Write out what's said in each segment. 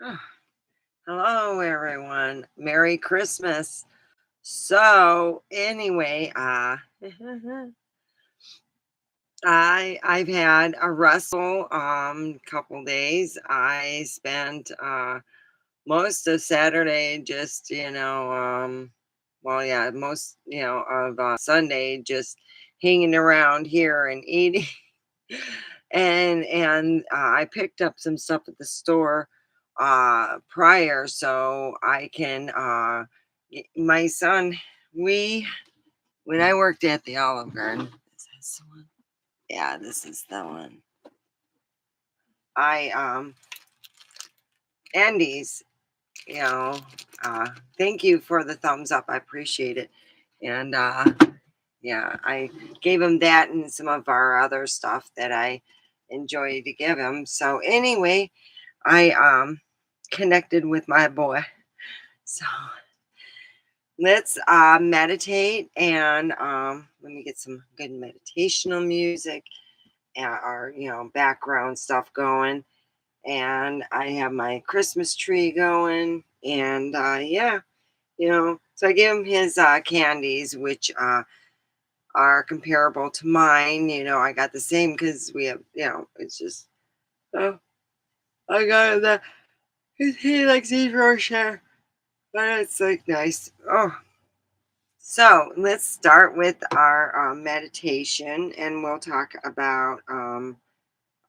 Oh, hello, everyone. Merry Christmas. So, anyway, I've had a wrestle couple days. I spent most of Saturday just most of Sunday just hanging around here and eating. And I picked up some stuff at the store prior so I can my son, we when I worked at the Olive Garden. Is this the one? Yeah, this is the one. I Andy's, you know, thank you for the thumbs up. I appreciate it. And yeah, I gave him that and some of our other stuff that I enjoy to give him. So anyway, I connected with my boy. So let's meditate and let me get some good meditational music or background stuff going. And I have my Christmas tree going, and so I give him his candies, which are comparable to mine. I got the same because we have, it's just, oh, I got that. He likes zero share, but it's like nice. Oh, so let's start with our meditation, and we'll talk about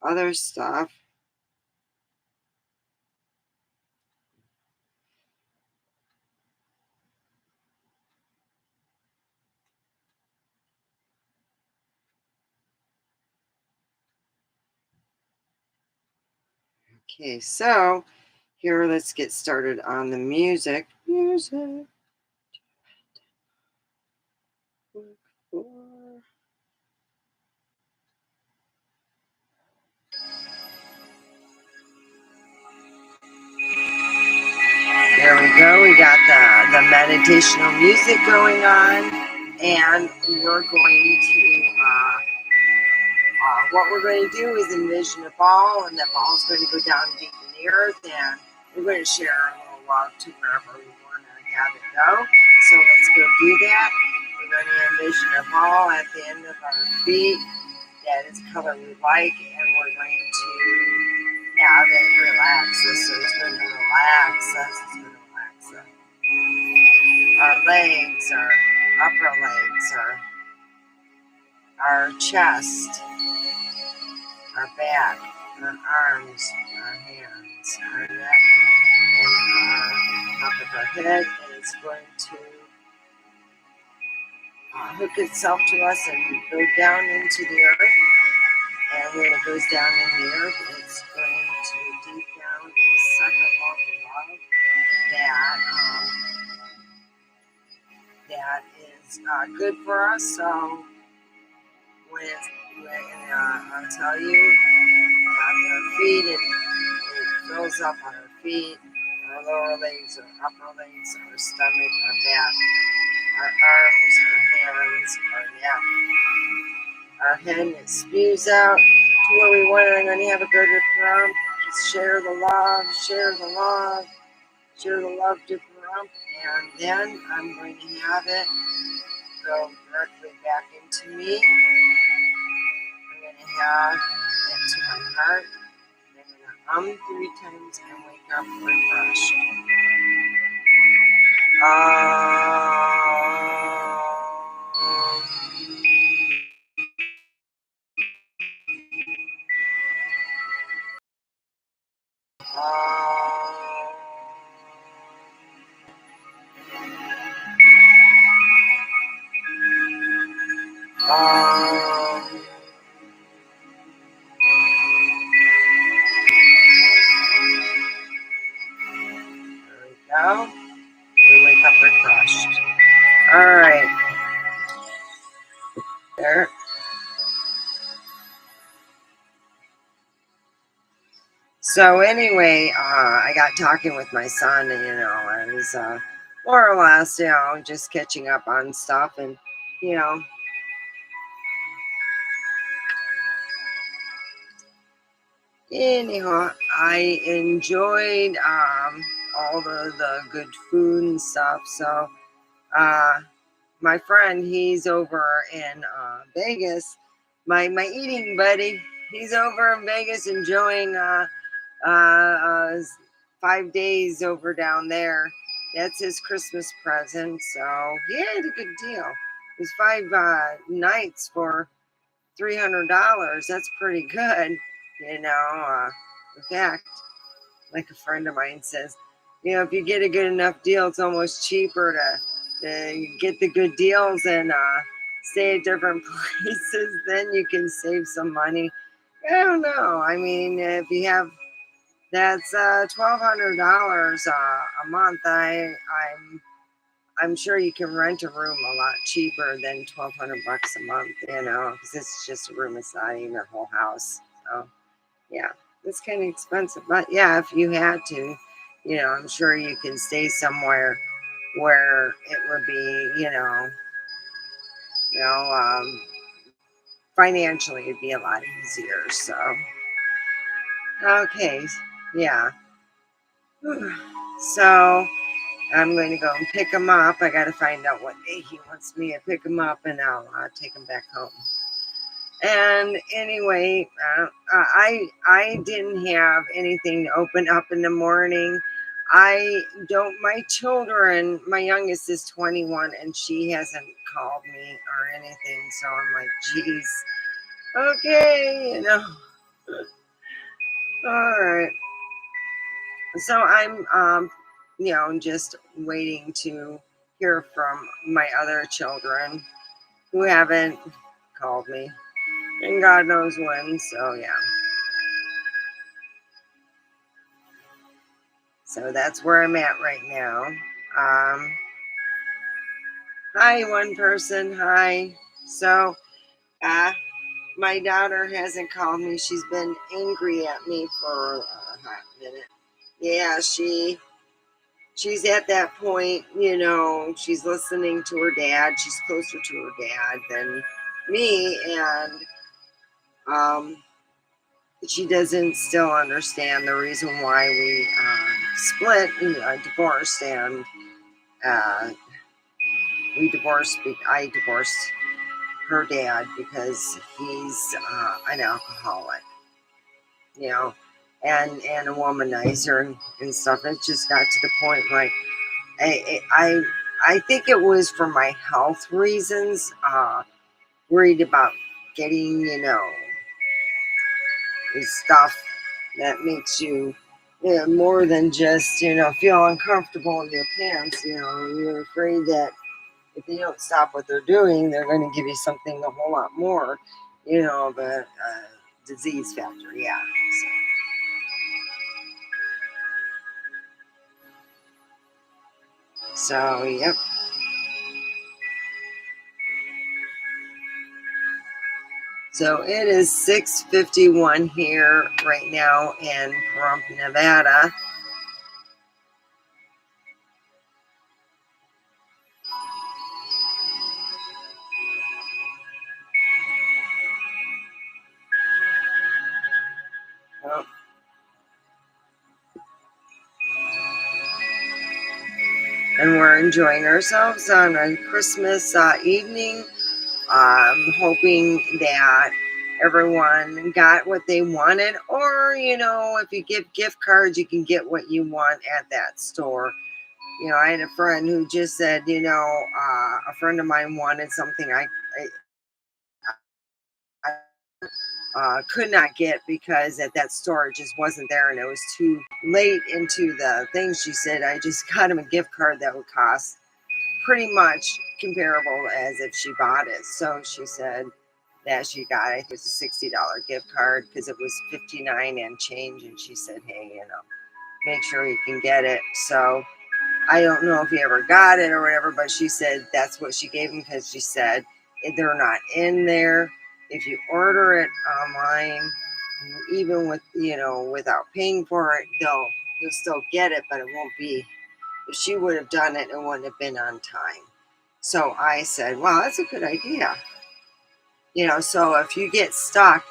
other stuff. Okay, so here, let's get started on the music. Music. There we go. We got the meditational music going on, and what we're going to do is envision a ball, and that ball is going to go down deep in the earth, and we're going to share our little love to wherever we want to have it go. So let's go do that. We're going to envision a ball at the end of our feet that is color we like, and we're going to have it relax us. So it's going to relax us. It's going to relax us. Our legs, our upper legs, our chest, our back, our arms, our hands, our neck, and our top of our head. And it's going to hook itself to us and go down into the earth. And when it goes down in the earth, it's going to deep down and suck up all the love that is good for us. So I'll tell you, on our feet, it fills up on our feet, our lower legs, our upper legs, our stomach, our back, our arms, our hands, our neck, our head. And it spews out to where we want it. I'm going to have a good prompt. Just share the love, share the love, share the love to prompt. And then I'm going to have it go directly back into me. I'm going to have it to my heart. I'm going to 3 times and wake up refreshed. There we go. We wake up refreshed. All right. There. So anyway, I got talking with my son, and I was more or less, just catching up on stuff, and you know, Anyhow, I enjoyed all the good food and stuff. So uh, my friend, he's over in Vegas. My eating buddy, he's over in Vegas enjoying uh, uh, 5 days over down there. That's his Christmas present. So he had a good deal. It was 5 nights for $300. That's pretty good, you know. In fact, like a friend of mine says, if you get a good enough deal, it's almost cheaper to get the good deals and stay at different places. Then you can save some money. I don't know. I mean, if you have that's $1,200 a month. I'm sure you can rent a room a lot cheaper than 1,200 bucks a month. Because it's just a room. It's not even a whole house. So yeah, it's kind of expensive. But yeah, if you had to, I'm sure you can stay somewhere where it would be, you know, um, financially it'd be a lot easier. So okay, yeah. So I'm going to go and pick him up. I got to find out what day he wants me to pick him up, and I'll take him back home. And anyway, I didn't have anything to open up in the morning. I don't. My children. My youngest is 21, and she hasn't called me or anything. So I'm like, geez, okay, all right. So I'm just waiting to hear from my other children who haven't called me, and God knows when. So yeah. So that's where I'm at right now. Um, Hi, one person. Hi. So, uh, my daughter hasn't called me. She's been angry at me for a hot minute. Yeah, she's at that point. She's listening to her dad. She's closer to her dad than me, and um, she doesn't still understand the reason why we split, divorced, and uh, I divorced her dad because he's an alcoholic, you know, and a womanizer and stuff. It just got to the point like I I I think it was for my health reasons, worried about getting stuff that makes you more than just feel uncomfortable in your pants. You're afraid that if they don't stop what they're doing, they're going to give you something a whole lot more, of a disease factor. Yeah. So yep. So it is 6:51 here right now in Pahrump, Nevada. Oh, and we're enjoying ourselves on a Christmas evening. Hoping that everyone got what they wanted, or if you give gift cards, you can get what you want at that store. I had a friend who just said, a friend of mine wanted something I could not get because at that store it just wasn't there and it was too late into the thing. She said, I just got him a gift card that would cost pretty much comparable as if she bought it. So she said that she got, I think it was a $60 gift card because it was 59 and change. And she said, hey, make sure you can get it. So I don't know if he ever got it or whatever, but she said that's what she gave him because she said they're not in there. If you order it online, even with without paying for it, you'll still get it, but it won't be. If she would have done it, it wouldn't have been on time. So I said, "Wow, that's a good idea." So if you get stuck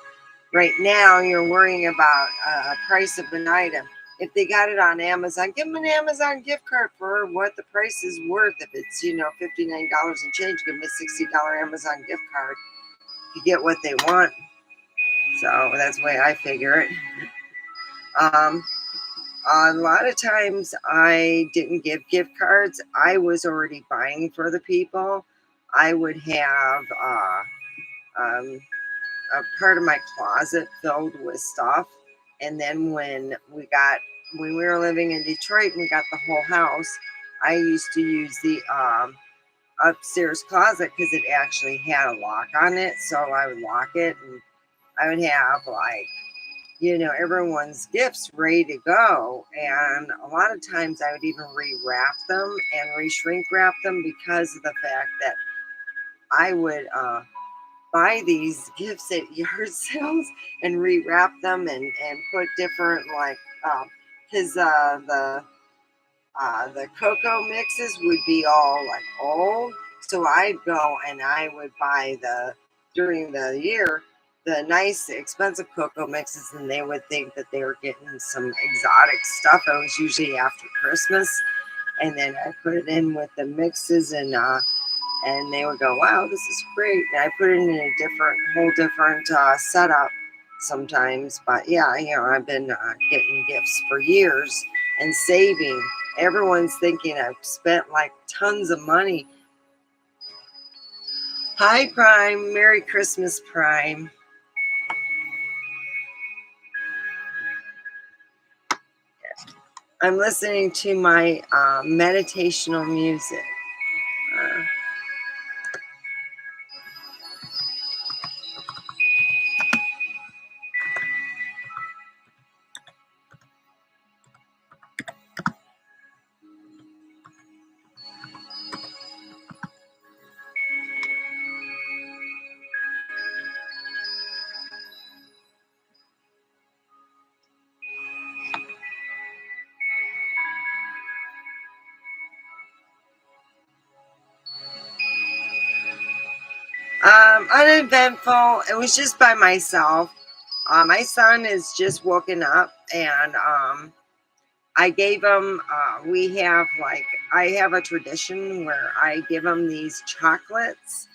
Right now, you're worrying about a price of an item. If they got it on Amazon, give them an Amazon gift card for what the price is worth. If it's, $59 and change, give them a $60 Amazon gift card. You get what they want. So that's the way I figure it. Um, a lot of times I didn't give gift cards. I was already buying for the people. I would have um, a part of my closet filled with stuff. And then when we were living in Detroit and we got the whole house, I used to use the upstairs closet because it actually had a lock on it. So I would lock it and I would have everyone's gifts ready to go. And a lot of times I would even rewrap them and re-shrink wrap them because of the fact that I would buy these gifts at yard sales and rewrap them and put different because the cocoa mixes would be all like old. So I'd go and I would buy during the year the nice expensive cocoa mixes, and they would think that they were getting some exotic stuff. It was usually after Christmas, and then I put it in with the mixes, and they would go, "Wow, this is great." And I put it in a whole different setup sometimes. But yeah, I've been getting gifts for years and saving. Everyone's thinking I've spent like tons of money. Hi, Prime. Merry Christmas, Prime. I'm listening to my meditational music. Uh, Uneventful. It was just by myself. My son is just woken up, and I gave him. I have a tradition where I give him these chocolates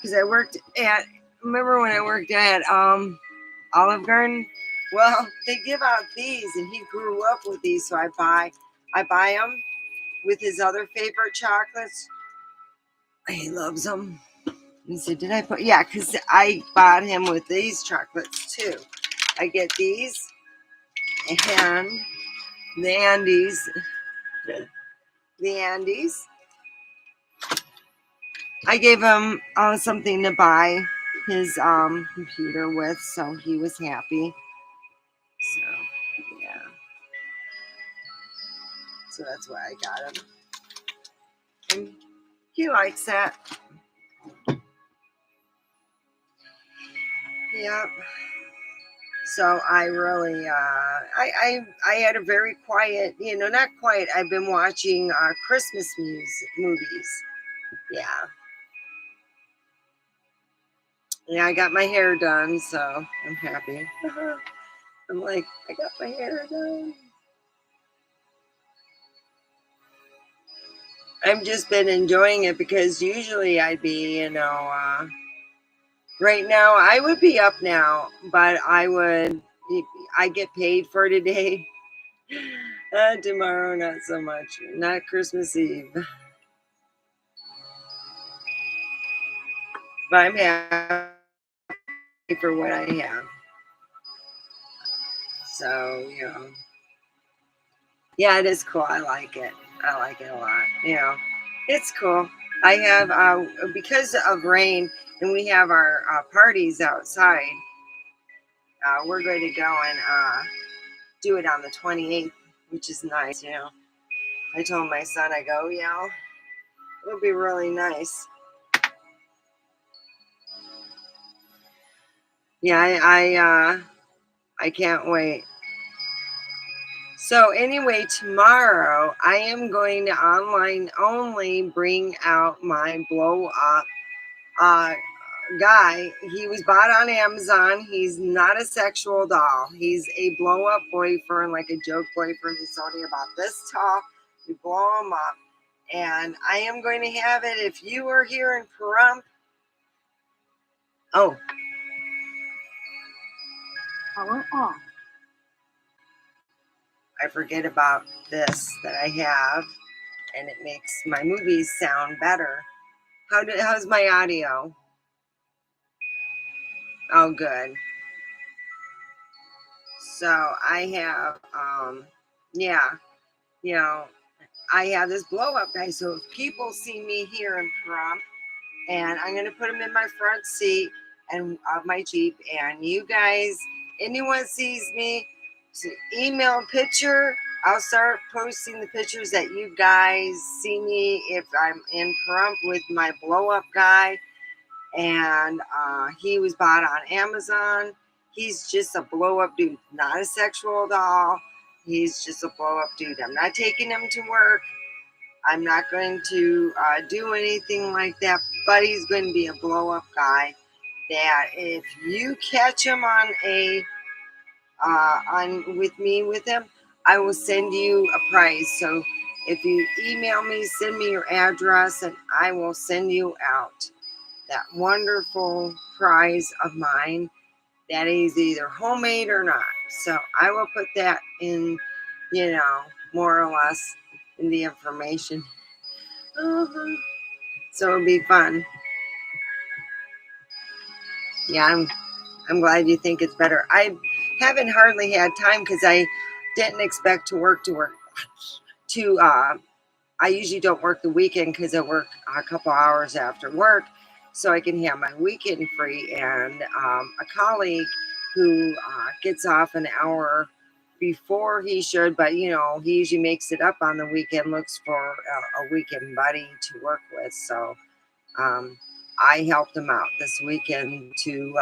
because I worked at. Remember when I worked at Olive Garden? Well, they give out these, and he grew up with these, so I buy them with his other favorite chocolates. He loves them. He said, "Did I put?" Yeah, because I bought him with these chocolates too. I get these and the Andes. The Andes. I gave him something to buy his computer with, so he was happy. So yeah, so that's why I got him, and he likes that. Yep. So I really, I had a very quiet, not quiet. I've been watching Christmas movies. Yeah, yeah. I got my hair done, so I'm happy. I'm like, I got my hair done. I've just been enjoying it because usually I'd be, right now I would be up now, but I get paid for today. Tomorrow, not so much. Not Christmas Eve. But I'm happy for what I have. So, yeah, it is cool. I like it. I like it a lot. It's cool. I have, because of rain and we have our parties outside, we're going to go and do it on the 28th, which is nice. I told my son, I go, yeah, it'll be really nice. Yeah, I can't wait. So anyway, tomorrow I am going to online only bring out my blow up. Uh, guy. He was bought on Amazon. He's not a sexual doll. He's a blow up boyfriend, like a joke boyfriend. He's only about this tall. You blow him up. And I am going to have it if you are here in Pahrump. Oh, Power off. I forget about this that I have, and it makes my movies sound better. How's my audio? Oh, good. So I have, yeah, you know, I have this blow up guy. So if people see me here in Pahrump, and I'm gonna put him in my front seat and of my Jeep, and you guys, anyone sees me, email a picture. I'll start posting the pictures that you guys see me if I'm in Pahrump with my blow up guy, and he was bought on Amazon. He's just a blow up dude, not a sexual doll. He's just a blow up dude. I'm not taking him to work. I'm not going to do anything like that, but he's going to be a blow up guy that if you catch him on a on with me with him, I will send you a prize. So if you email me, send me your address, and I will send you out that wonderful prize of mine that is either homemade or not. So I will put that in, more or less in the information. So it'll be fun. Yeah, I'm glad you think it's better. I haven't hardly had time because I didn't expect to work to I usually don't work the weekend because I work a couple hours after work, so I can have my weekend free. And a colleague who gets off an hour before he should, but he usually makes it up on the weekend, looks for a weekend buddy to work with. So I helped him out this weekend to,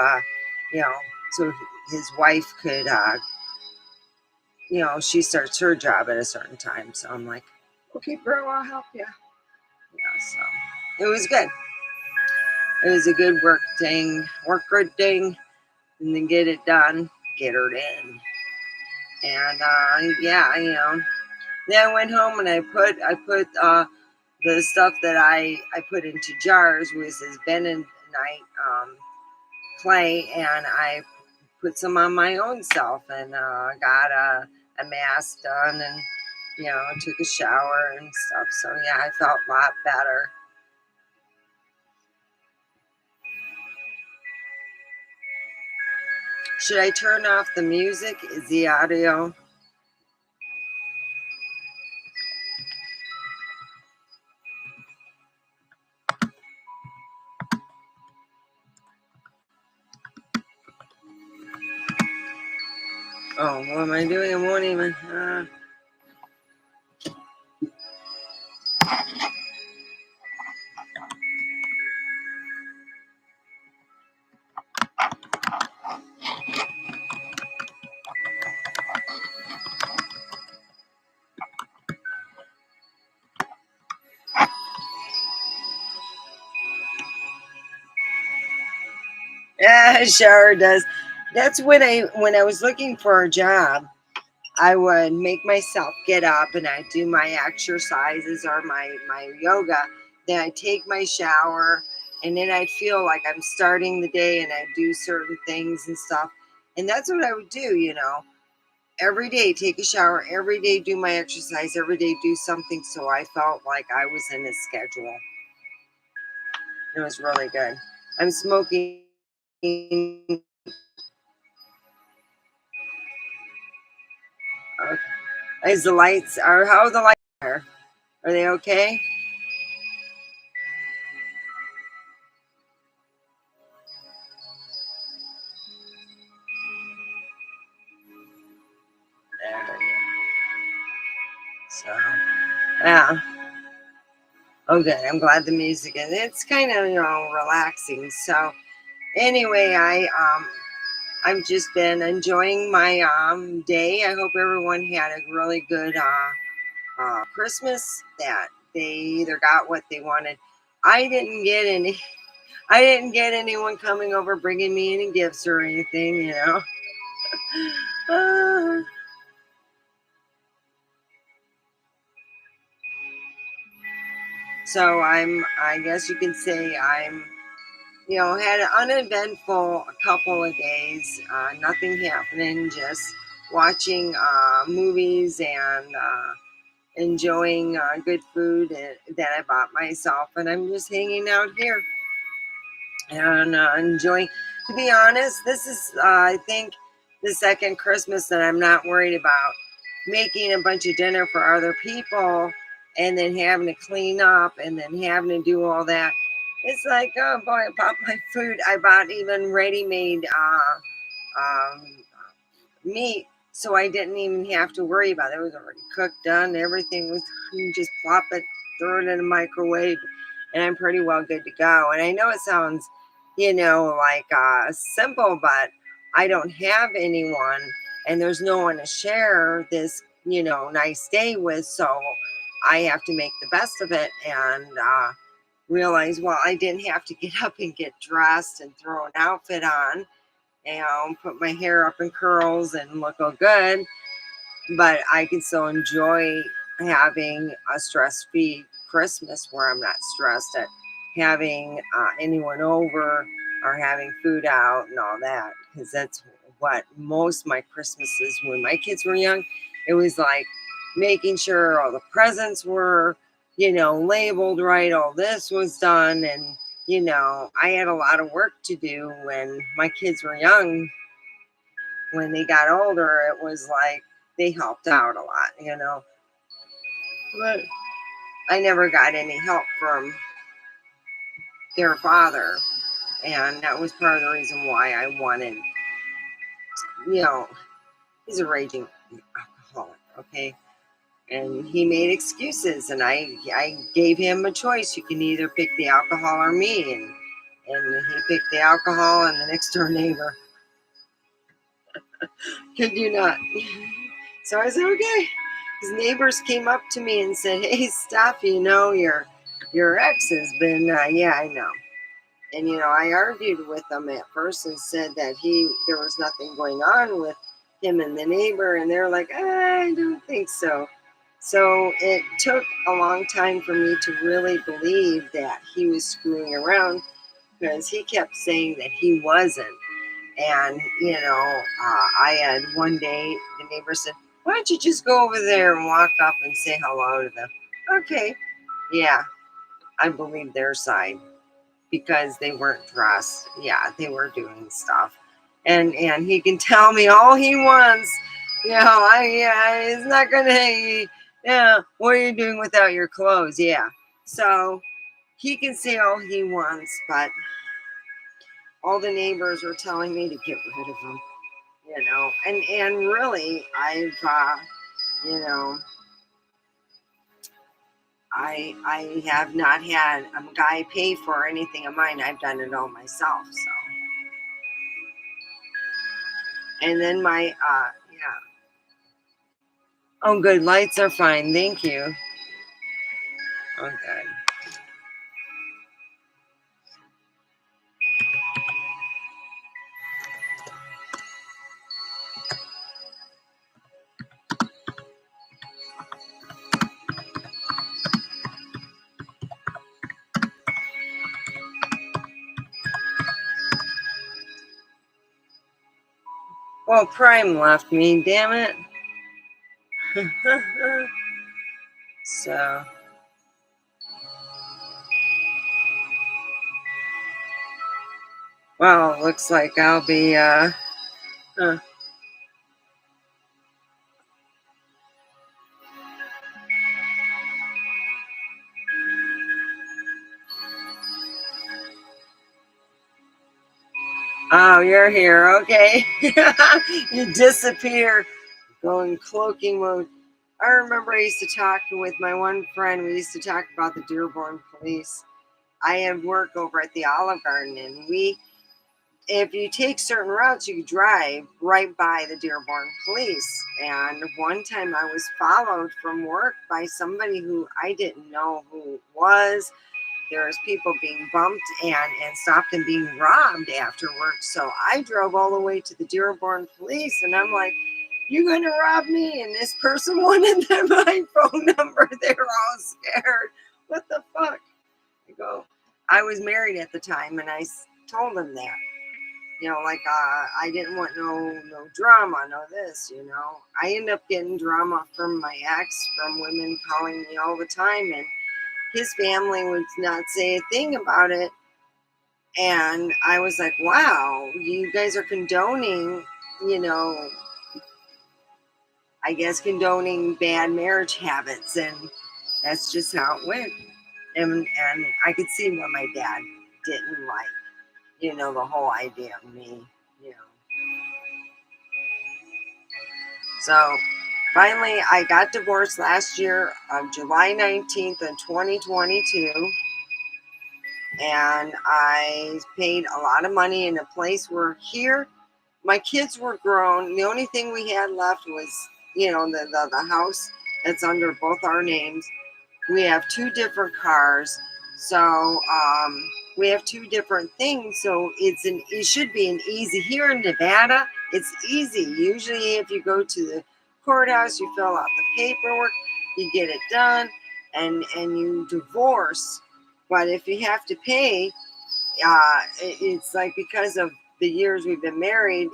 so his wife could, she starts her job at a certain time. So I'm like, okay, bro, I'll help you. Yeah, so it was good. It was a good work good thing, and then get it done, get her in. And yeah, then I went home and I put the stuff that I put into jars was this bentonite clay, and I put some on my own self, and got a mask done, and took a shower and stuff. So yeah, I felt a lot better. Should I turn off the music? Is the audio? Oh, what am I doing? I won't even. Yeah, it sure does. That's when I was looking for a job. I would make myself get up and I do my exercises or my yoga. Then I take my shower, and then I'd feel like I'm starting the day, and I do certain things and stuff. And that's what I would do, every day, take a shower, every day do my exercise, every day do something. So I felt like I was in a schedule. It was really good. I'm smoking. Is the lights are how are the lights are? Are they okay? There. So yeah. Okay, I'm glad the music is. It's kind of relaxing. So anyway, I've just been enjoying my day. I hope everyone had a really good Christmas. That they either got what they wanted. I didn't get any. I didn't get anyone coming over bringing me any gifts or anything, you know. Ah, so I guess you can say had an uneventful couple of days, nothing happening, just watching movies and enjoying good food that I bought myself. And I'm just hanging out here and enjoying. To be honest, this is, I think, the second Christmas that I'm not worried about making a bunch of dinner for other people and then having to clean up and then having to do all that. It's like, oh boy, I bought my food. I bought even ready made meat, so I didn't even have to worry about it. It was already cooked, done. Everything was, you just plop it, throw it in the microwave, and I'm pretty well good to go. And I know it sounds, like simple, but I don't have anyone, and there's no one to share this, nice day with. So I have to make the best of it and realize, well, I didn't have to get up and get dressed and throw an outfit on and put my hair up in curls and look all good, but I can still enjoy having a stress-free Christmas where I'm not stressed at having anyone over or having food out and all that, because that's what most of my Christmases when my kids were young, it was like making sure all the presents were, labeled right, all this was done, and I had a lot of work to do when my kids were young. When they got older, it was like they helped out a lot. But I never got any help from their father. And that was part of the reason why I wanted, you know, he's a raging alcoholic, okay? And he made excuses, and I gave him a choice. You can either pick the alcohol or me. And he picked the alcohol, and the next door neighbor. Could you not? So I said, okay. His neighbors came up to me and said, "Hey, Steph, your ex has been, yeah, I know." And I argued with them at first and said that there was nothing going on with him and the neighbor, and they're like, I don't think so. So it took a long time for me to really believe that he was screwing around because he kept saying that he wasn't. And, I had one day, the neighbor said, why don't you just go over there and walk up and say hello to them? Okay. Yeah, I believe their side because they weren't dressed. Yeah, they were doing stuff. And he can tell me all he wants. It's not gonna, yeah, what are you doing without your clothes? Yeah. So he can say all he wants, but all the neighbors were telling me to get rid of him. And really I've you know I have not had a guy pay for anything of mine. I've done it all myself. So and then my yeah. Oh, good, lights are fine, thank you. Oh, good. Well, Prime left me, damn it. So well, looks like I'll be huh. Oh, you're here. Okay. You disappear. Go in cloaking mode. I remember I used to talk with my one friend. We used to talk about the Dearborn Police. I had work over at the Olive Garden, and if you take certain routes, you drive right by the Dearborn Police. And one time I was followed from work by somebody who I didn't know who it was. there's people being bumped and stopped and being robbed after work. So I drove all the way to the Dearborn police, and I'm like, "You gonna rob me?" And this person wanted my phone number. They were all scared. What the fuck? I go, I was married at the time, and I told them that. Like I didn't want no drama, no this. I end up getting drama from my ex, from women calling me all the time, and his family would not say a thing about it. And I was like, wow, you guys are condoning, you know, I guess condoning bad marriage habits, and that's just how it went. And I could see what my dad didn't like, the whole idea of me, you know. So finally, I got divorced last year on July 19th of 2022. And I paid a lot of money in a place where here my kids were grown. The only thing we had left was, the house that's under both our names. We have two different cars. So we have two different things. So it should be an easy, here in Nevada, it's easy. Usually if you go to the courthouse, you fill out the paperwork, you get it done, and you divorce. But if you have to pay, it's like, because of the years we've been married,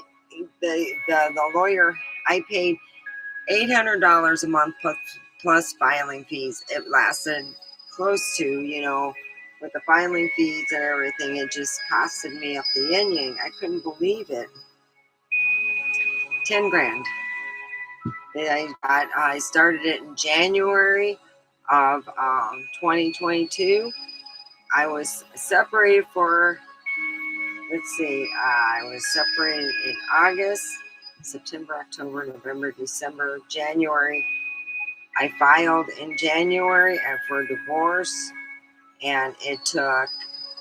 the lawyer, I paid $800 a month plus filing fees. It lasted close to, with the filing fees and everything, it just costed me up the yin yang. I couldn't believe it. 10 grand. I started it in January of 2022. I was separated for, let's see, I was separated in August, September, October, November, December, January. I filed in January for divorce, and it took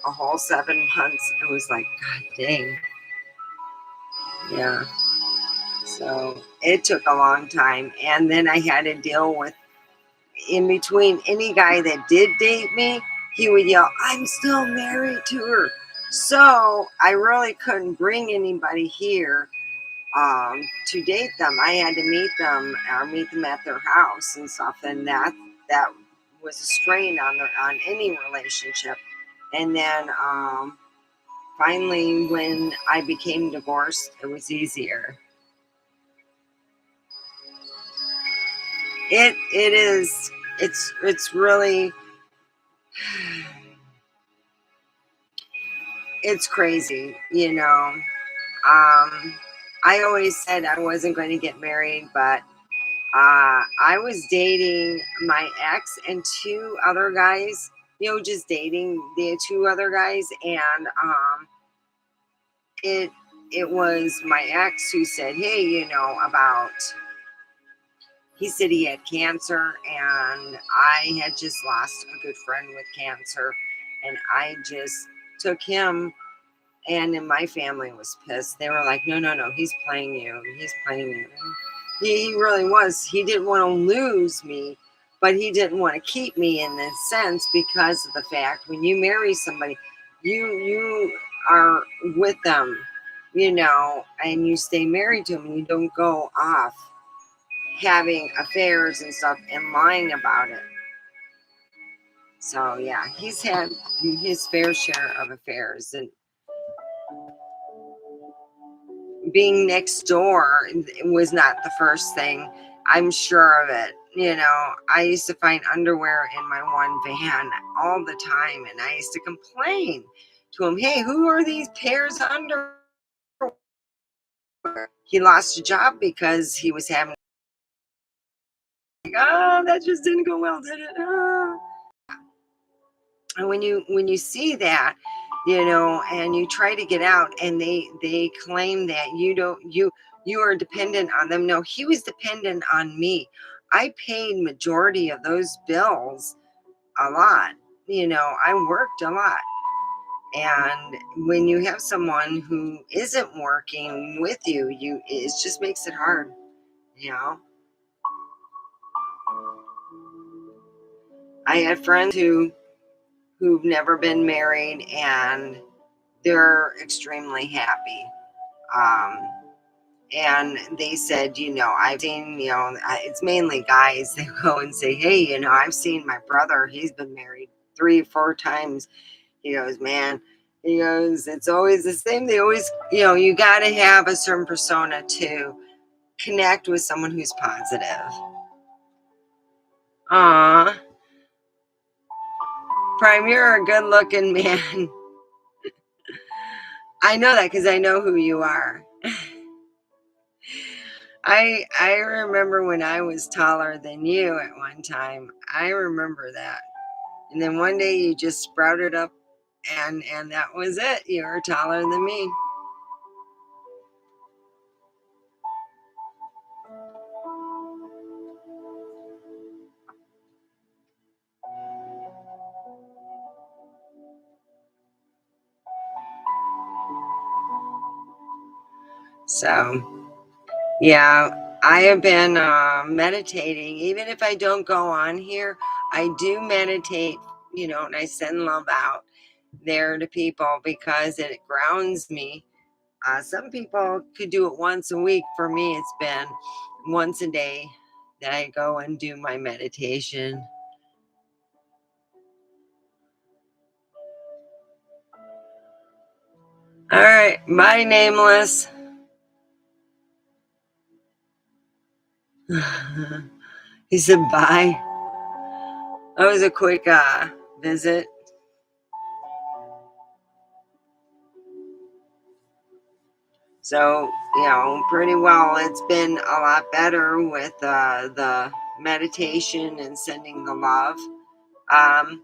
a whole 7 months. It was like, God dang. Yeah. So it took a long time. And then I had to deal with, in between, any guy that did date me, he would yell, "I'm still married to her." So I really couldn't bring anybody here to date them. I had to meet them or meet them at their house and stuff, and that was a strain on any relationship. And then finally, when I became divorced, it was easier. It is. It's really, it's crazy, I always said I wasn't going to get married, but I was dating my ex and two other guys, just dating the two other guys, and it it was my ex who said, "Hey, about." He said he had cancer, and I had just lost a good friend with cancer, and I just took him. And then my family was pissed. They were like, "No, no, no, he's playing you. He's playing you." And he really was. He didn't want to lose me, but he didn't want to keep me in this sense, because of the fact, when you marry somebody, you are with them, and you stay married to them, and you don't go off having affairs and stuff and lying about it. So yeah, he's had his fair share of affairs, and being next door was not the first thing. I'm sure of it. I used to find underwear in my one van all the time, and I used to complain to him, "Hey, who are these pairs of underwear?" He lost a job because he was having, like, "Oh, that just didn't go well, did it?" Oh. And when you see that, and you try to get out, and they claim that you are dependent on them. No, he was dependent on me. I paid majority of those bills a lot. I worked a lot. And when you have someone who isn't working with you, it just makes it hard, you know. I had friends who who've never been married, and they're extremely happy. Um, and they said, I've seen, it's mainly guys. They go and say, hey, I've seen my brother. He's been married 3 or 4 times. He goes, man, he goes, it's always the same. They always, you got to have a certain persona to connect with someone who's positive. Aw, Prime, you're a good looking man. I know that because I know who you are. I remember when I was taller than you at one time. I remember that. And then one day you just sprouted up, and that was it. You were taller than me. So, yeah, I have been meditating. Even if I don't go on here, I do meditate, and I send love out there to people because it grounds me. Some people could do it once a week. For me, it's been once a day that I go and do my meditation. All right, bye, Nameless. He said bye. That was a quick visit. So, pretty well. It's been a lot better with the meditation and sending the love. I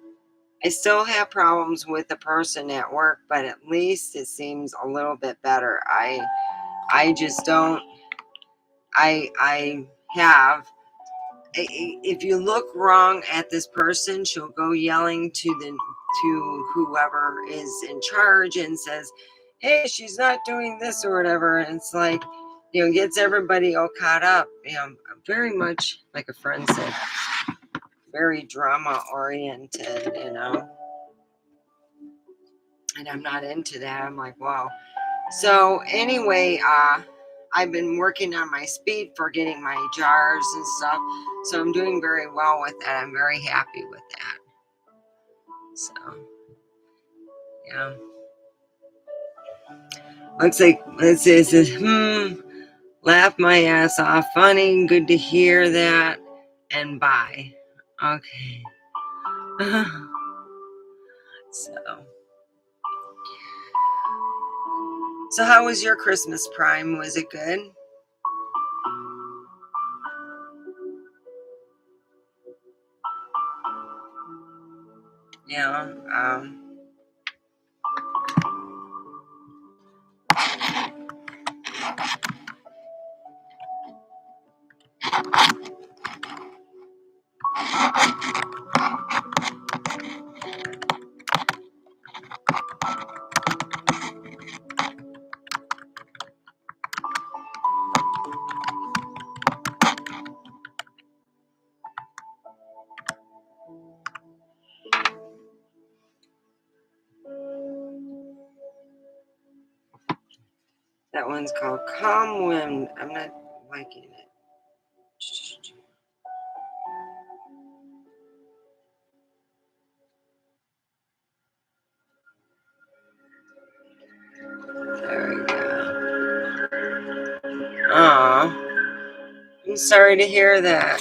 still have problems with the person at work, but at least it seems a little bit better. I just don't. I have. If you look wrong at this person, she'll go yelling to whoever is in charge and says, "Hey, she's not doing this or whatever." And it's like, gets everybody all caught up. Very much like a friend said, very drama oriented. And I'm not into that. I'm like, wow. So anyway, I've been working on my speed for getting my jars and stuff. So I'm doing very well with that. I'm very happy with that. So, yeah. Looks like it says, laugh my ass off. Funny, good to hear that. And bye. Okay. So how was your Christmas, Prime? Was it good? Yeah. That one's called Calm Wind. I'm not liking it. There we go. Aw, I'm sorry to hear that.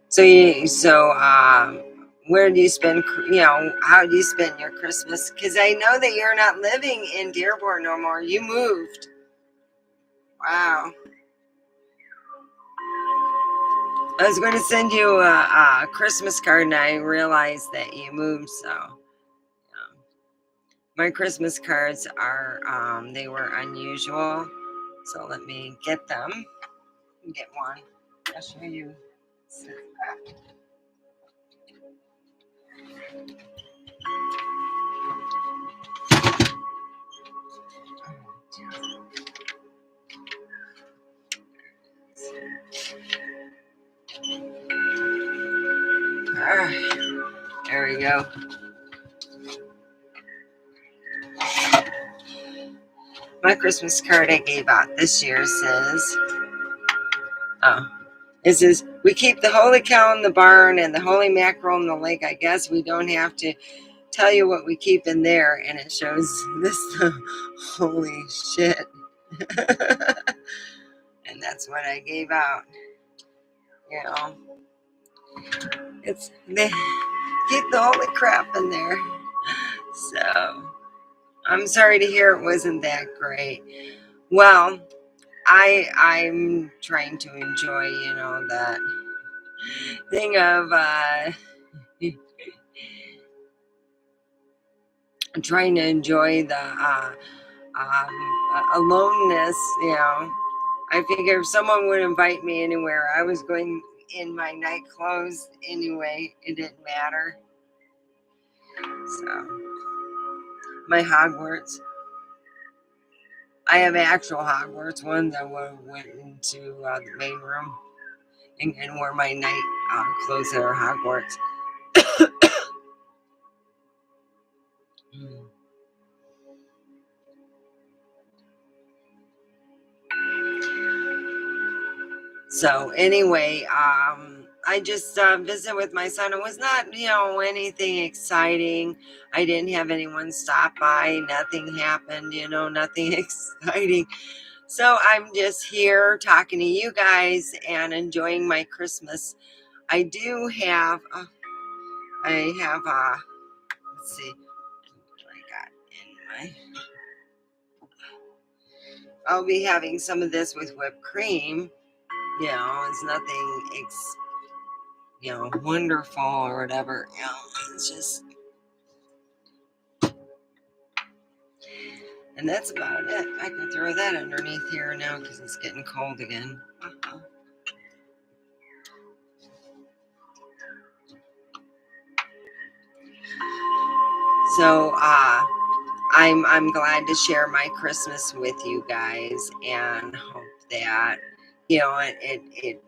So where do you spend, how do you spend your Christmas? Because I know that you're not living in Dearborn no more. You moved. Wow. I was going to send you a Christmas card, and I realized that you moved. So my Christmas cards are, they were unusual. So let me get them. Get one. I'll show you. All right, there we go. My Christmas card I gave out this year says, it says, we keep the holy cow in the barn and the holy mackerel in the lake. I guess we don't have to tell you what we keep in there. And it shows this, holy shit. And that's what I gave out. You know, they keep the holy crap in there. So I'm sorry to hear it wasn't that great. Well, I'm trying to enjoy, that thing of trying to enjoy the aloneness. I figure if someone would invite me anywhere, I was going in my night clothes anyway. It didn't matter. So my Hogwarts, I have actual Hogwarts ones. I went into the main room and wore my night clothes that are Hogwarts. So anyway, I just visited with my son. It was not, anything exciting. I didn't have anyone stop by. Nothing happened, nothing exciting. So I'm just here talking to you guys and enjoying my Christmas. I do have, let's see, what I got in my, I'll be having some of this with whipped cream. It's nothing, wonderful or whatever. It's just, and that's about it. I can throw that underneath here now because it's getting cold again. So I'm glad to share my Christmas with you guys and hope that it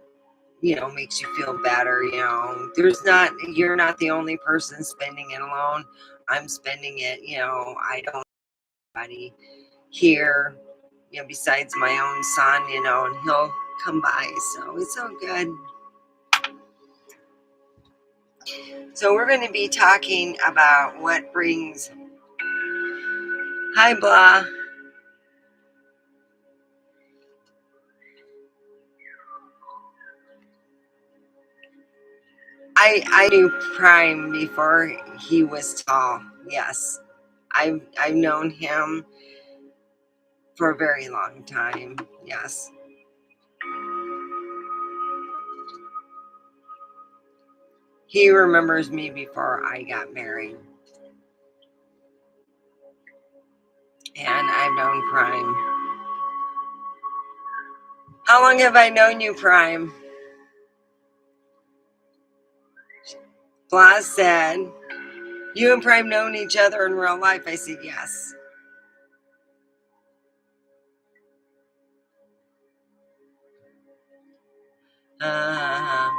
makes you feel better. You're not the only person spending it alone. I'm spending it. I don't have anybody here, besides my own son, and he'll come by, so it's all good. So we're going to be talking about what brings, hi blah, I knew Prime before he was tall. Yes, I've known him for a very long time. Yes. He remembers me before I got married. And I've known Prime. How long have I known you, Prime? Blas said, you and Prime known each other in real life? I said, yes. Uh-huh.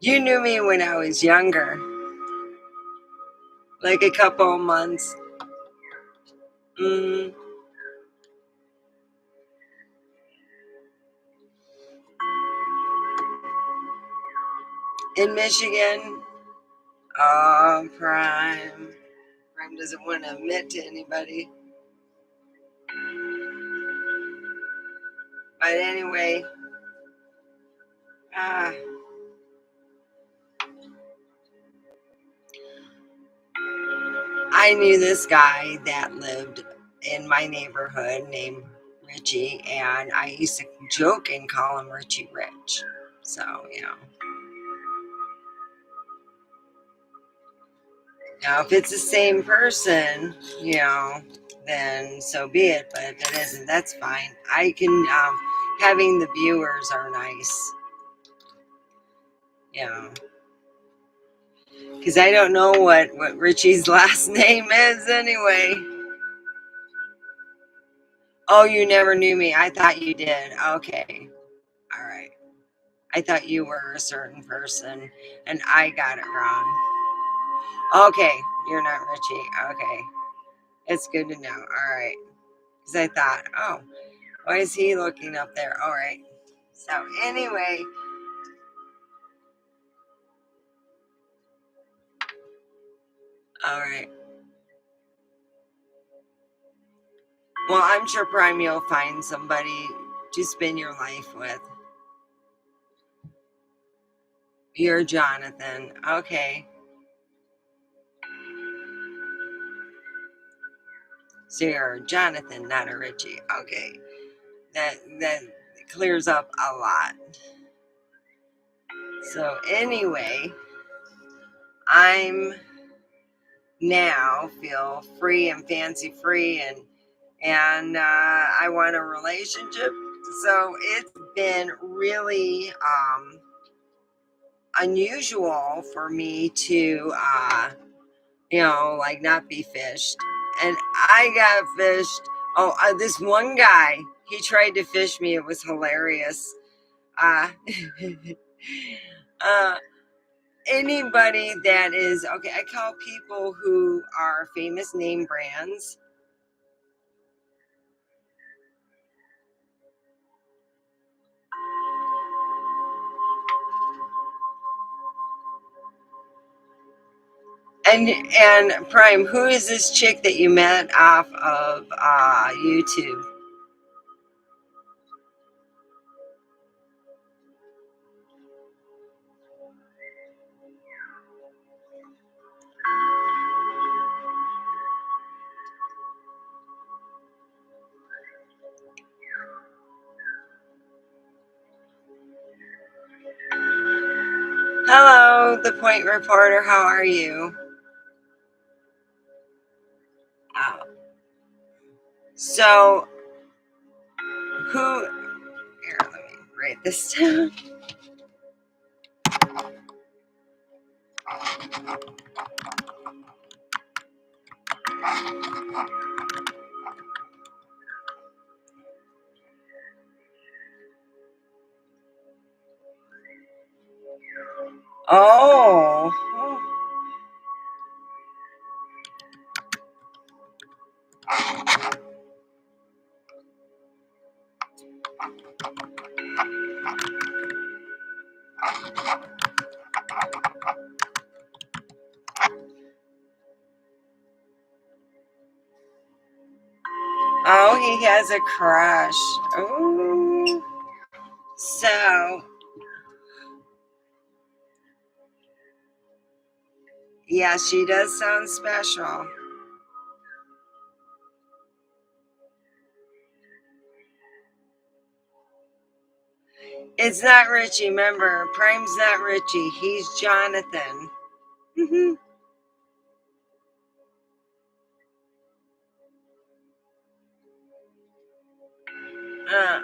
You knew me when I was younger, like a couple of months. In Michigan. Oh, Prime. Prime doesn't want to admit to anybody. But anyway, I knew this guy that lived in my neighborhood named Richie, and I used to joke and call him Richie Rich. So, Now, if it's the same person, then so be it. But if it isn't, that's fine. I can having the viewers are nice. Yeah. Because I don't know what Richie's last name is anyway. Oh, you never knew me. I thought you did. Okay. All right. I thought you were a certain person and I got it wrong. Okay. You're not Richie. Okay. It's good to know. All right. Because I thought, oh, why is he looking up there? All right. So, anyway. All right. Well, I'm sure Prime you'll find somebody to spend your life with. You're Jonathan. Okay. So you're Jonathan, not a Richie. Okay. That clears up a lot. So anyway, I'm now feel free and fancy free and I want a relationship. So it's been really unusual for me to like not be fished. And I got fished. Oh, this one guy, he tried to fish me. It was hilarious. Uh, uh, Anybody that is, okay, I call people who are famous name brands. And Prime, who is this chick that you met off of YouTube? Hello, the Point Reporter. How are you? Oh. So, who? Here, let me write this down. Oh. Oh, he has a crush. Oh. So, yeah, she does sound special. It's not Richie. Remember, Prime's not Richie. He's Jonathan. uh,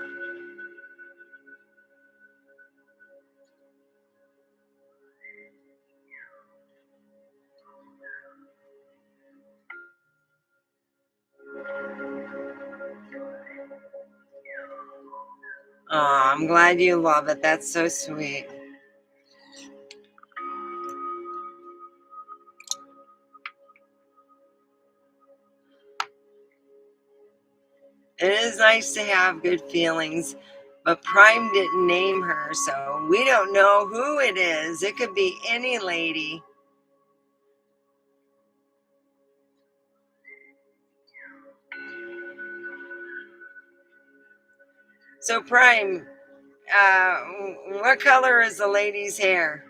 I'm glad you love it. That's so sweet. It is nice to have good feelings, but Prime didn't name her, so we don't know who it is. It could be any lady. So, Prime, what color is the lady's hair?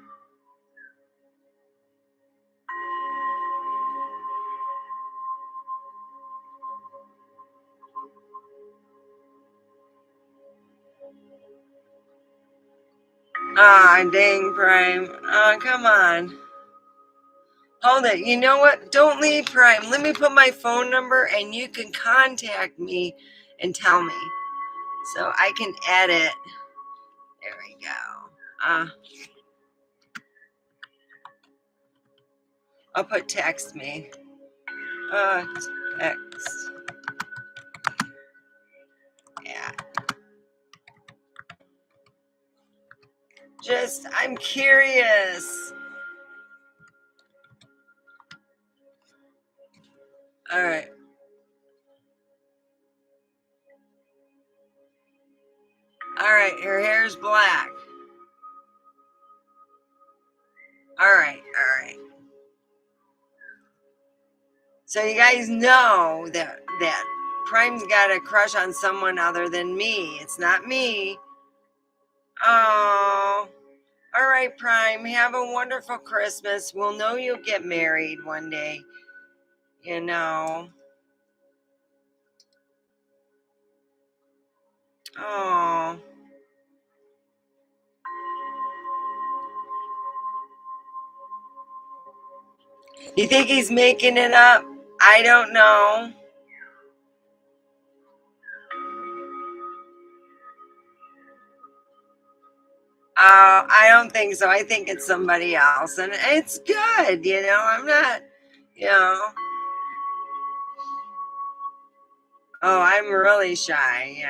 Ah, dang, Prime. Oh, come on. Hold it. You know what? Don't leave, Prime. Let me put my phone number and you can contact me and tell me. so I can edit. There we go. I'll put text me. Text. Yeah. I'm curious. All right. All right. Her hair's black. All right. All right. So you guys know that Prime's got a crush on someone other than me. It's not me. Oh. All right, Prime. Have a wonderful Christmas. We'll know you'll get married one day. You know. Oh. You think he's making it up? I don't know. I don't think so. I think it's somebody else. And it's good, I'm not, you know. Oh, I'm really shy.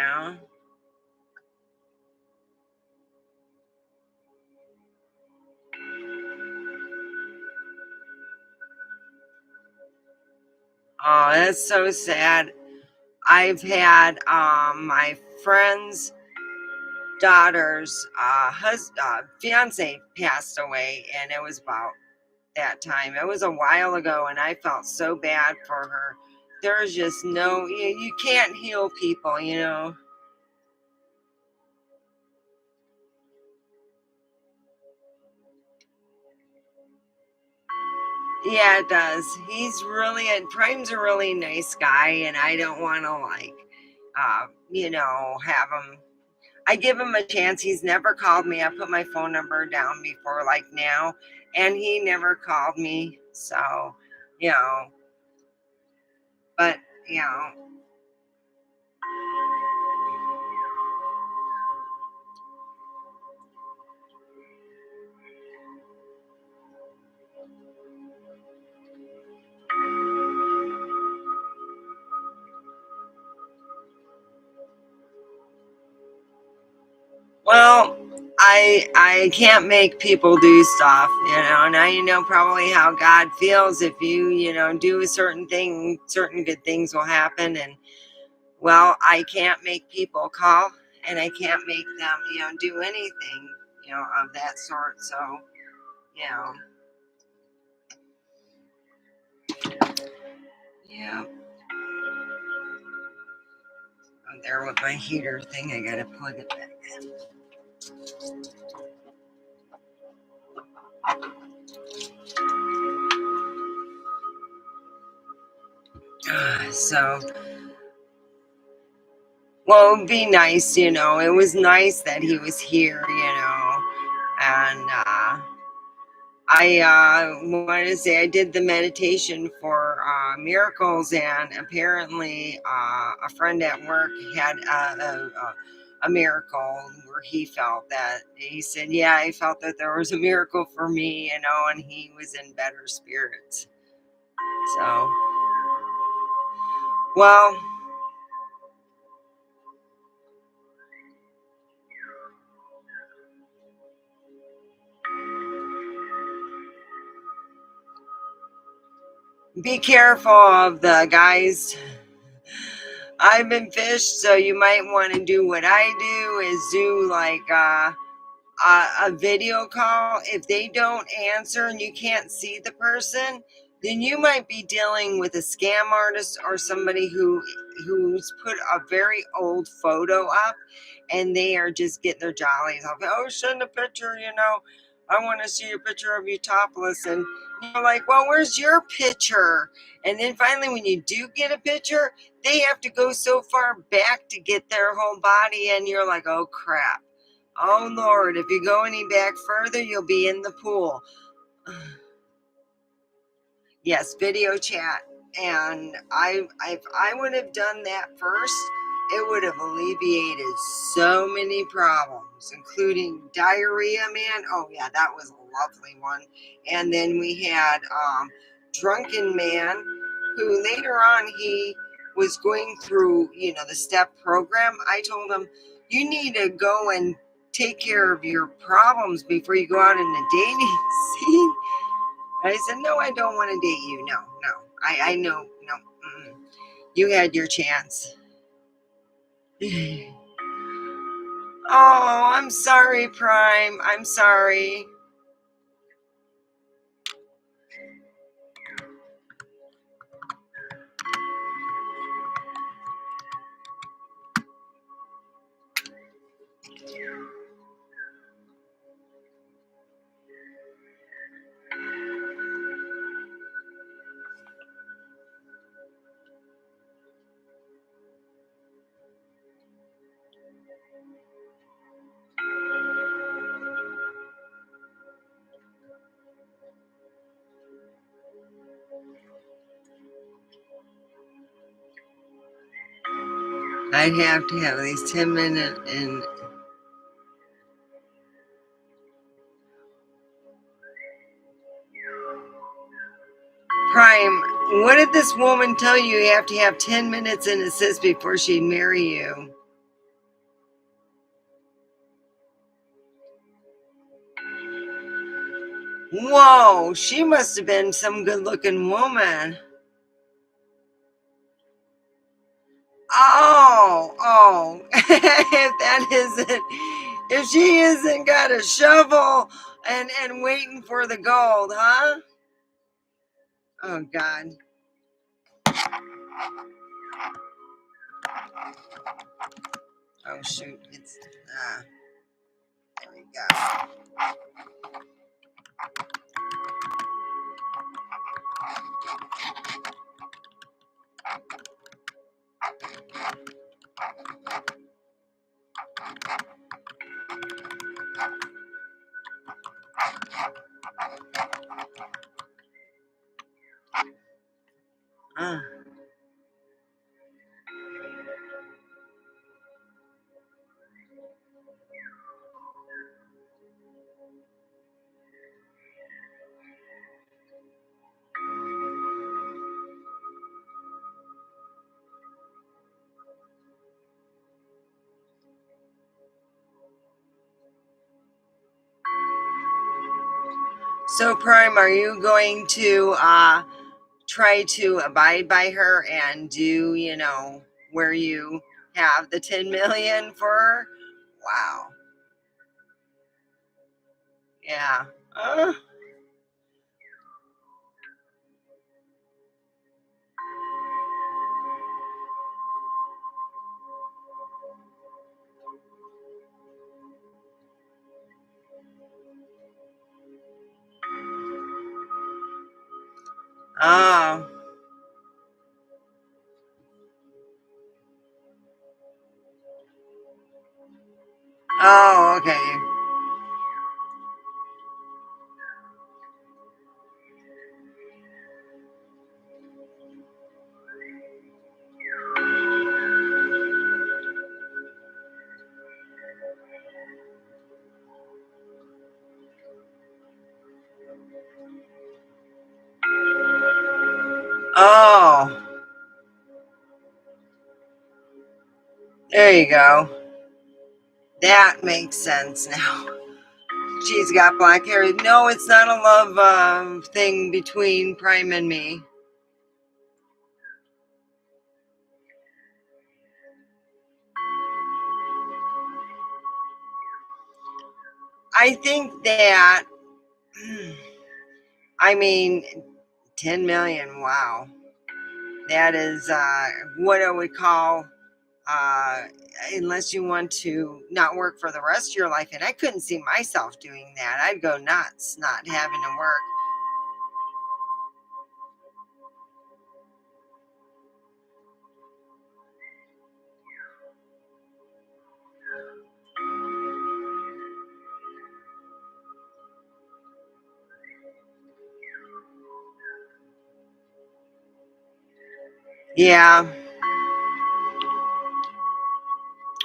Oh, that's so sad. I've had my friend's daughter's fiance passed away, and it was about that time. It was a while ago, and I felt so bad for her. There's just you can't heal people. Yeah, it does. Prime's a really nice guy, and I don't want to have him. I give him a chance. He's never called me. I put my phone number down before, like now, and he never called me. So, you know, but you know, well, I can't make people do stuff. Now you know probably how God feels if you do a certain thing, certain good things will happen. And well, I can't make people call, and I can't make them do anything of that sort. So, you know, yeah. I'm there with my heater thing. I gotta plug it back in. So, well, it would be nice. It was nice that he was here. And I wanted to say I did the meditation for miracles, and apparently a friend at work had a miracle where he felt that. He said, yeah, I felt that there was a miracle for me, and he was in better spirits. So, well, be careful of the guys. I've been fished, so you might want to do what I do is do like a video call. If they don't answer and you can't see the person, then you might be dealing with a scam artist or somebody who's put a very old photo up, and they are just getting their jollies off. Oh, send a picture. I want to see a picture of you topless. And you're like, well, where's your picture? And then finally, when you do get a picture, they have to go so far back to get their whole body. And you're like, oh, crap. Oh, Lord, if you go any back further, you'll be in the pool. Yes, video chat. And I would have done that first, It would have alleviated so many problems, including diarrhea, man. Oh yeah, that was a lovely one. And then we had drunken man, who later on he was going through, the step program. I told him, you need to go and take care of your problems before you go out in the dating scene. And I said, no, I don't want to date you. No, no. I know, no. You had your chance. Oh, I'm sorry, Prime. I'm sorry. I'd have to have at least 10 minutes and Prime, what did this woman tell you? You have to have 10 minutes in assist before she'd marry you. Whoa, she must have been some good looking woman. Oh, if that isn't, if she isn't got a shovel and waiting for the gold, huh? Oh, God. Oh, shoot. It's, there we go. Uh. So, Prime, are you going to try to abide by her and do, where you have the 10 million for her? Wow. Yeah. Oh. Oh, okay. Oh, there you go. That makes sense now. She's got black hair. No, it's not a love thing between Prime and me. I think that, I mean, 10 million, wow. That is what I would call, uh, unless you want to not work for the rest of your life. And I couldn't see myself doing that. I'd go nuts not having to work. Yeah.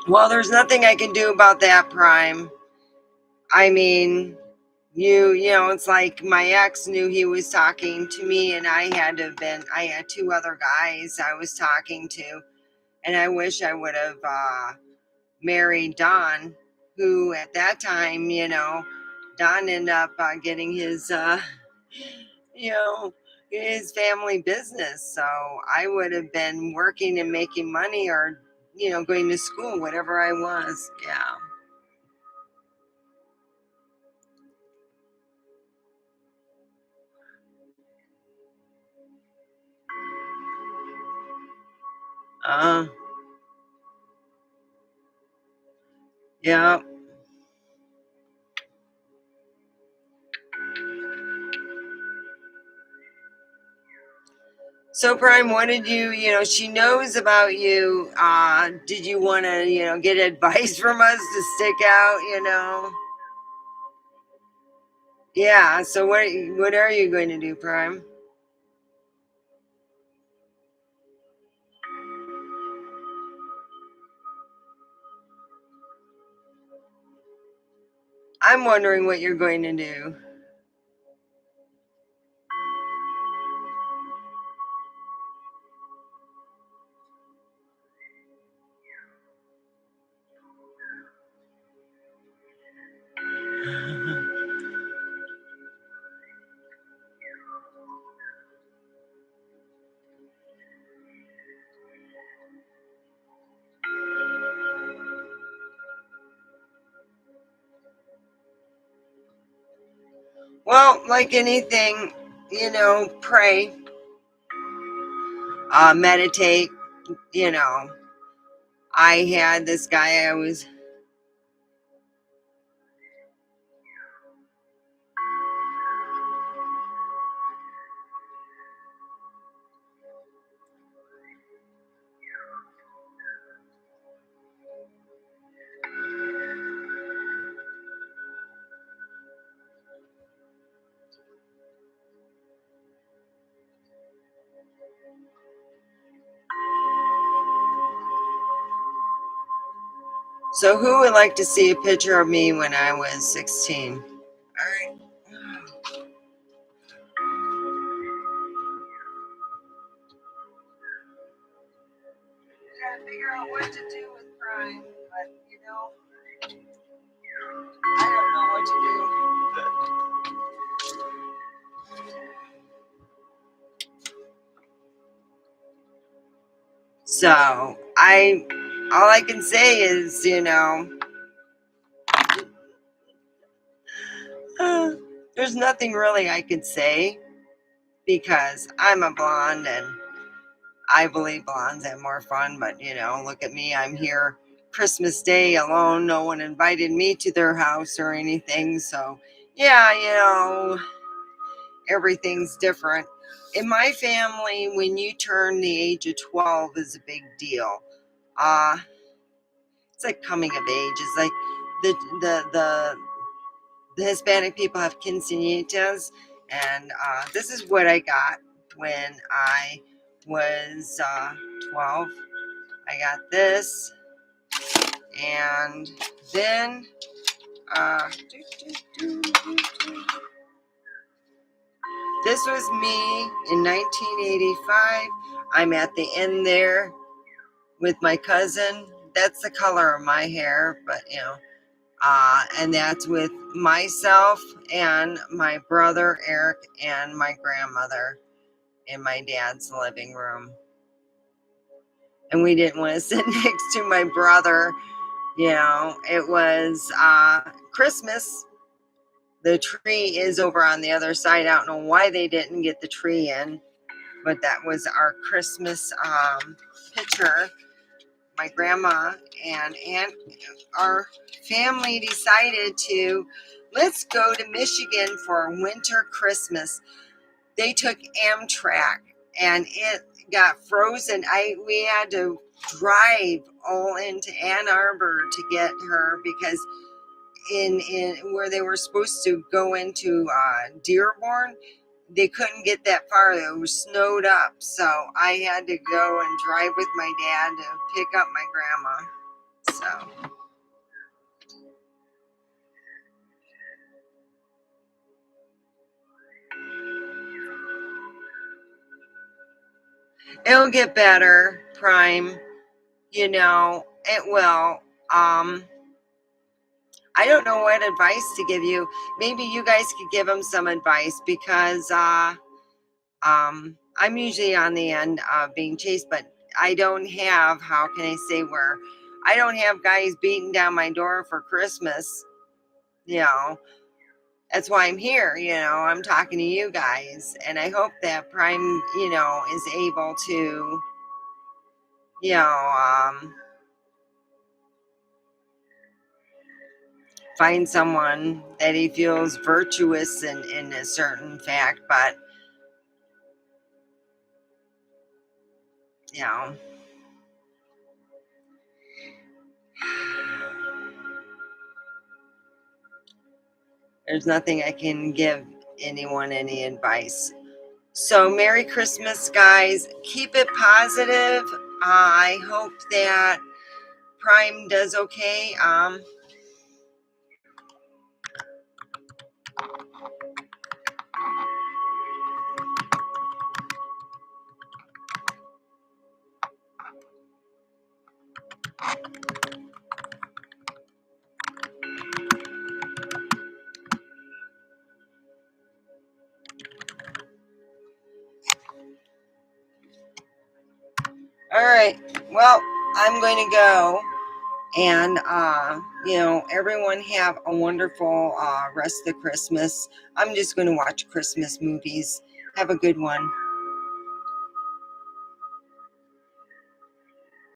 Well, there's nothing I can do about that, Prime. I mean, you know, it's like my ex knew he was talking to me, and I had two other guys I was talking to, and I wish I would have married Don, who at that time, you know, Don ended up getting his, you know, his family business. So I would have been working and making money, or, you know, going to school, whatever I was. Yeah. Uh, yeah. So Prime, what did you know, she knows about you. Did you want to, you know, get advice from us to stick out, you know? Yeah. So what are you going to do, Prime? I'm wondering what you're going to do. Well, like anything, you know, pray, meditate, you know. I had this guy I was so who would like to see a picture of me when I was 16? All right. Gotta figure out what to do with crime, but you know, I don't know what to do. So all I can say is, you know, uh, there's nothing really I could say because I'm a blonde and I believe blondes have more fun. But you know, look at me, I'm here Christmas Day alone. No one invited me to their house or anything. So yeah, you know, everything's different. In my family, when you turn the age of 12 is a big deal. Uh it's like coming of age. It's like the the the the Hispanic people have quinceañeras, and this is what I got when I was 12. I got this, and then uh, this was me in 1985. I'm at the end there with my cousin. That's the color of my hair, but you know, and that's with myself and my brother Eric and my grandmother in my dad's living room. And we didn't want to sit next to my brother. You know, it was Christmas. The tree is over on the other side. I don't know why they didn't get the tree in, but that was our Christmas picture. My grandma and aunt, our family decided to let's go to Michigan for winter Christmas. They took Amtrak and it got frozen. We had to drive all into Ann Arbor to get her because in where they were supposed to go into Dearborn, they couldn't get that far. It was snowed up, so I had to go and drive with my dad to pick up my grandma. So it'll get better, Prime. It will. I don't know what advice to give you. Maybe you guys could give him some advice because I'm usually on the end of being chased, but I don't have, how can I say, where I don't have guys beating down my door for Christmas. You know, that's why I'm here. I'm talking to you guys, and I hope that Prime, is able to, you know, um, find someone that he feels virtuous in a certain fact, but you know, there's nothing I can give anyone any advice. So, Merry Christmas, guys. Keep it positive. I hope that Prime does okay. All right. Well, I'm going to go. And, everyone have a wonderful rest of Christmas. I'm just going to watch Christmas movies. Have a good one.